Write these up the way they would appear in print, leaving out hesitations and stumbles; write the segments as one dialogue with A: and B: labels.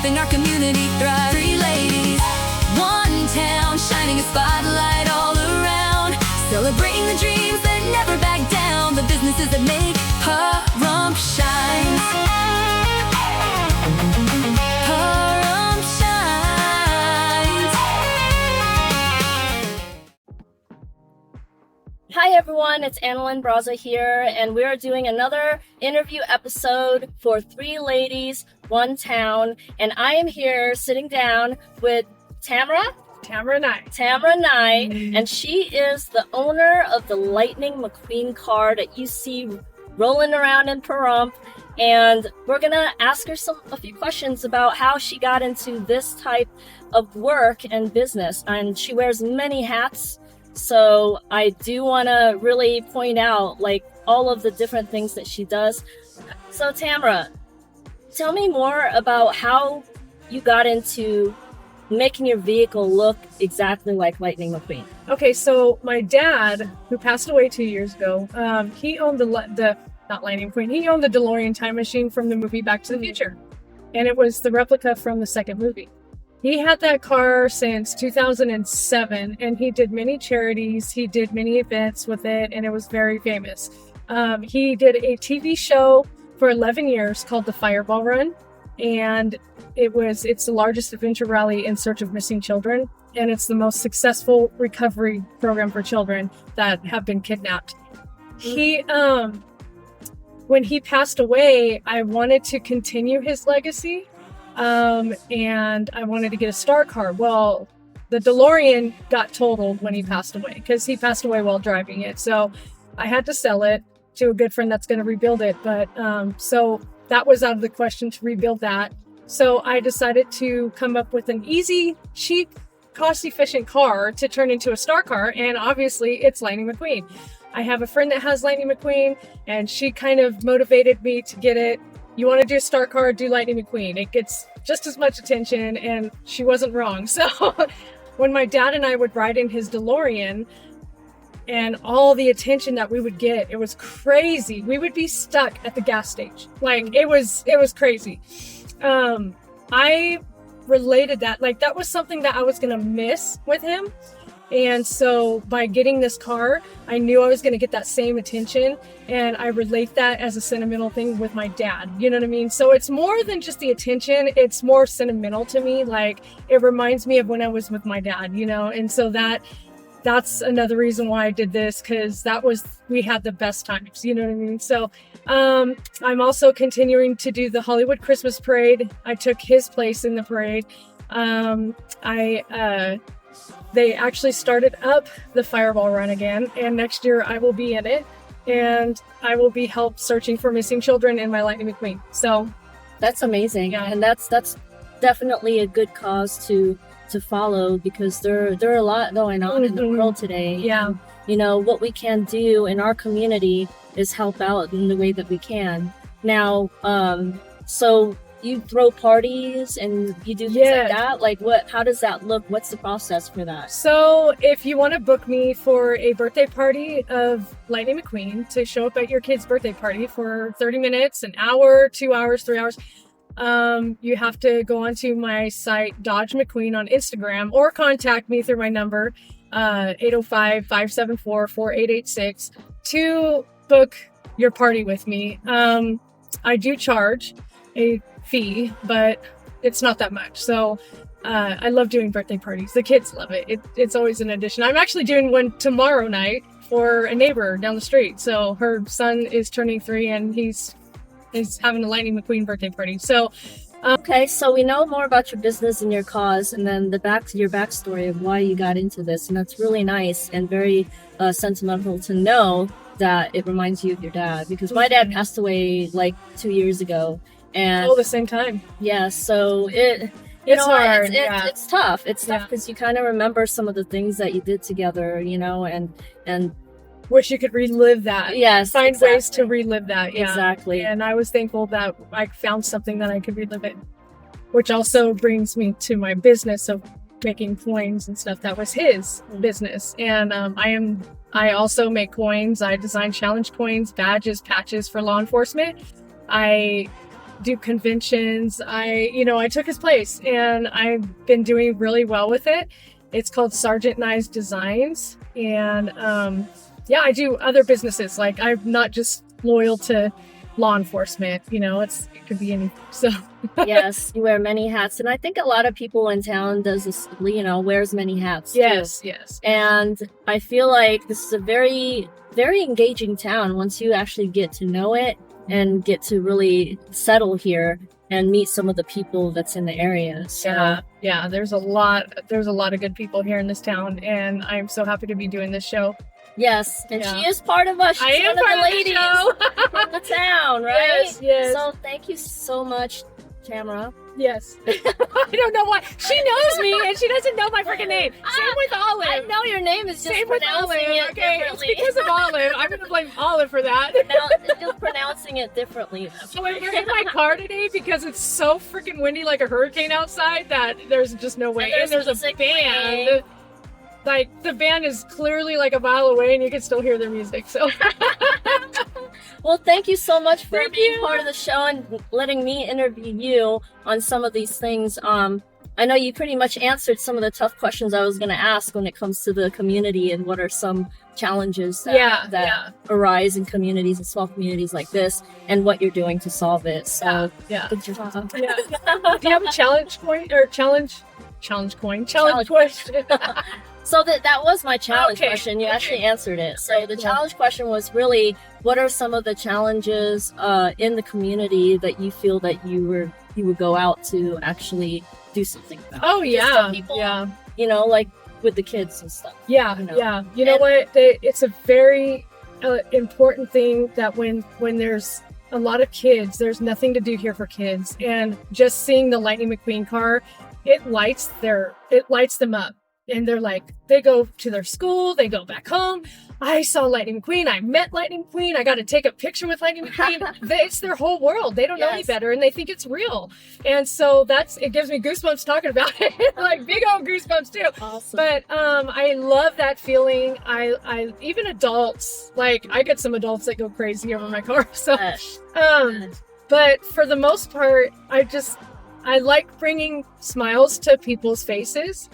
A: helping our community thrive. Three ladies, one town, shining a spotlight all around, celebrating the dreams that never back down, the businesses that make Pahrump shine. Pahrump shines.
B: Hi everyone, it's Analyn Braza here, and we are doing another interview episode for Three Ladies, One Town, and I am here sitting down with Tamara Nigh, and she is the owner of the Lightning McQueen car that you see rolling around in Pahrump, and we're gonna ask her a few questions about how she got into this type of work and business. And she wears many hats, so I do want to really point out like all of the different things that she does. So Tamara, tell me more about how you got into making your vehicle look exactly like Lightning McQueen.
C: Okay, so my dad, who passed away 2 years ago, he owned not Lightning McQueen, he owned the DeLorean Time Machine from the movie Back to the Future. And it was the replica from the second movie. He had that car since 2007, and he did many charities, he did many events with it, and it was very famous. He did a TV show for 11 years called the Fireball Run, and it's the largest adventure rally in search of missing children, and it's the most successful recovery program for children that have been kidnapped. He when he passed away, I wanted to continue his legacy, and I wanted to get a star car. Well, the DeLorean got totaled when he passed away because he passed away while driving it, so I had to sell it to a good friend that's going to rebuild it. But so that was out of the question to rebuild that. So I decided to come up with an easy, cheap, cost-efficient car to turn into a star car, and obviously it's Lightning McQueen. I have a friend that has Lightning McQueen, and she kind of motivated me to get it. You want to do a star car, do Lightning McQueen. It gets just as much attention, and she wasn't wrong. So when my dad and I would ride in his DeLorean, and all the attention that we would get, it was crazy. We would be stuck at the gas station. Like, it was crazy. I related that, like, that was something that I was going to miss with him. And so by getting this car, I knew I was going to get that same attention. And I relate that as a sentimental thing with my dad. You know what I mean? So it's more than just the attention. It's more sentimental to me. Like, it reminds me of when I was with my dad, you know? And so that's another reason why I did this, because we had the best times, you know what I mean? So I'm also continuing to do the Hollywood Christmas Parade. I took his place in the parade. They actually started up the Fireball Run again, and next year I will be in it, and I will be searching for missing children in my Lightning McQueen. So
B: that's amazing.
C: Yeah.
B: And that's definitely a good cause to follow, because there are a lot going on in the world today.
C: Yeah.
B: And, you know, what we can do in our community is help out in the way that we can. Now, so you throw parties and you do things like that? Like, how does that look? What's the process for that?
C: So if you want to book me for a birthday party of Lightning McQueen, to show up at your kid's birthday party for 30 minutes, an hour, 2 hours, 3 hours, you have to go onto my site, Dodge McQueen, on Instagram, or contact me through my number, 805-574-4886, to book your party with me. I do charge a fee, but it's not that much. So I love doing birthday parties. The kids love it. It's always an addition. I'm actually doing one tomorrow night for a neighbor down the street. So her son is turning 3, and he's having a Lightning McQueen birthday party. So
B: okay, so we know more about your business and your cause, and then your backstory of why you got into this, and that's really nice and very sentimental to know that it reminds you of your dad, because my dad passed away like 2 years ago. And
C: the same time.
B: Yeah, so it's
C: hard.
B: It's tough. It's tough because you kind of remember some of the things that you did together, you know, and
C: wish you could relive that.
B: Yes,
C: find ways to relive that. Yeah,
B: exactly.
C: And I was thankful that I found something that I could relive it, which also brings me to my business of making coins and stuff. That was his business, and I also make coins. I design challenge coins, badges, patches for law enforcement. I do conventions. I took his place, and I've been doing really well with it. It's called Sergeant Nye's Designs, and I do other businesses. Like, I'm not just loyal to law enforcement. It could be anything. So
B: Yes, you wear many hats, and I think a lot of people in town does this. Wears many hats.
C: yes.
B: And I feel like this is a very, very engaging town once you actually get to know it and get to really settle here and meet some of the people that's in the area. So
C: Yeah. There's a lot of good people here in this town, and I'm so happy to be doing this show.
B: yes, and
C: Yeah.
B: she is part of us. She's
C: I am
B: one
C: part
B: of
C: of
B: the
C: the
B: ladies
C: show.
B: from the town, right?
C: Yes.
B: So thank you so much, Tamara.
C: Yes. I don't know why. She knows me, and she doesn't know my freaking name. Same with Olive.
B: I know your name is just
C: Same with
B: pronouncing
C: Olive.
B: it
C: Okay, it's
B: differently.
C: because of Olive. I'm going to blame Olive for that.
B: Just pronouncing it differently.
C: So we're in my car today because it's so freaking windy, like a hurricane outside, that there's just no way.
B: And
C: And there's a
B: music
C: band.
B: playing.
C: Like, the band is clearly like a mile away, and you can still hear their music. So
B: Well, thank you so much for
C: Thank
B: being
C: you.
B: part of the show and letting me interview you on some of these things. I know you pretty much answered some of the tough questions I was going to ask when it comes to the community and what are some challenges that arise in communities and small communities like this, and what you're doing to solve it. So
C: yeah.
B: good job.
C: Yeah. Do you have a challenge question?
B: So that was my challenge
C: Okay,
B: question. You
C: okay.
B: actually answered it. So
C: Great,
B: the
C: cool.
B: challenge question was really, what are some of the challenges in the community that you feel that you would go out to actually do something about?
C: Oh,
B: Just
C: yeah.
B: some people, like with the kids and stuff.
C: Yeah,
B: you know.
C: yeah. You know what? It's a very important thing that when there's a lot of kids, there's nothing to do here for kids, and just seeing the Lightning McQueen car, it lights them up, and they're like, they go to their school, they go back home. I saw Lightning McQueen. I met Lightning McQueen. I got to take a picture with Lightning McQueen. It's their whole world. They don't know any
B: Yes.
C: better, and they think it's real. And so it gives me goosebumps talking about it, like big old goosebumps too.
B: Awesome.
C: But I love that feeling. I even adults, like, I get some adults that go crazy over my car. So,
B: Yes.
C: but for the most part, I like bringing smiles to people's faces.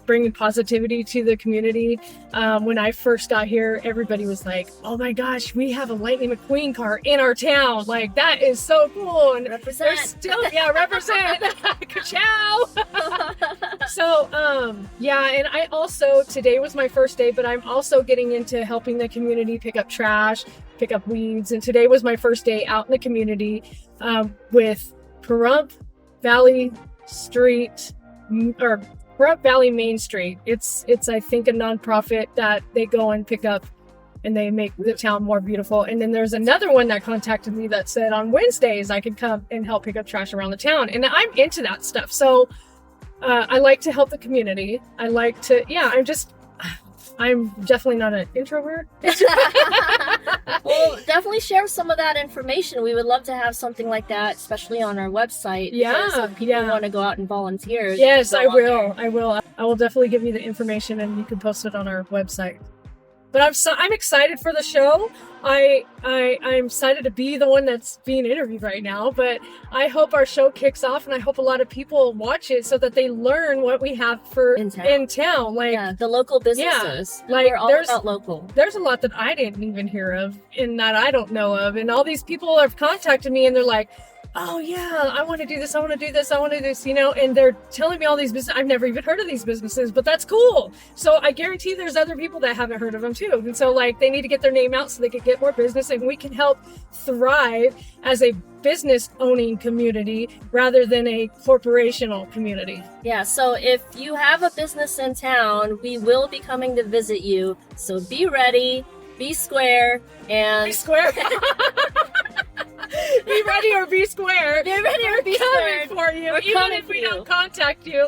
C: Bringing positivity to the community. When I first got here, everybody was like, "Oh my gosh, we have a Lightning McQueen car in our town! Like, that is so cool!" And
B: Represent.
C: there's still, represent, ka-chow. So, and I also, today was my first day, but I'm also getting into helping the community pick up trash, pick up weeds, and today was my first day out in the community with Pahrump Valley Street, or Pahrump Valley Main Street. It's I think a nonprofit that they go and pick up, and they make the town more beautiful. And then there's another one that contacted me that said on Wednesdays I could come and help pick up trash around the town, and I'm into that stuff. So I like to help the community. I like to, I'm definitely not an introvert.
B: Well, definitely share some of that information. We would love to have something like that, especially on our website.
C: Yeah,
B: because if people want to go out and volunteer.
C: Yes,
B: go
C: I
B: on there.
C: will. I will definitely give you the information, and you can post it on our website. But I'm excited for the show. I'm excited to be the one that's being interviewed right now. But I hope our show kicks off, and I hope a lot of people watch it so that they learn what we have for
B: In town.
C: in town. Like,
B: Yeah, the local businesses.
C: like,
B: We're all
C: there's-
B: about local.
C: there's a lot that I didn't even hear of, and that I don't know of. And all these people have contacted me, and they're like, "Oh yeah, I want to do this. I want to do this. I want to do this," and they're telling me all these businesses. I've never even heard of these businesses, but that's cool. So I guarantee there's other people that haven't heard of them too. And so, like, they need to get their name out so they can get more business, and we can help thrive as a business owning community rather than a corporational community.
B: Yeah, so if you have a business in town, we will be coming to visit you. So be ready, be square, and
C: Be square. Be ready or be square.
B: Be ready or be
C: Coming
B: squared.
C: for you.
B: We're
C: Even
B: coming
C: if we
B: for you.
C: don't contact you.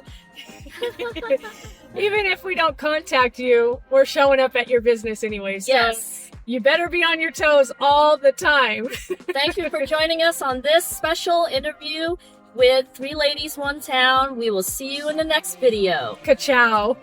C: Even if we don't contact you, we're showing up at your business anyway. So
B: yes.
C: you better be on your toes all the time.
B: Thank you for joining us on this special interview with Three Ladies, One Town. We will see you in the next video.
C: Ka-chow.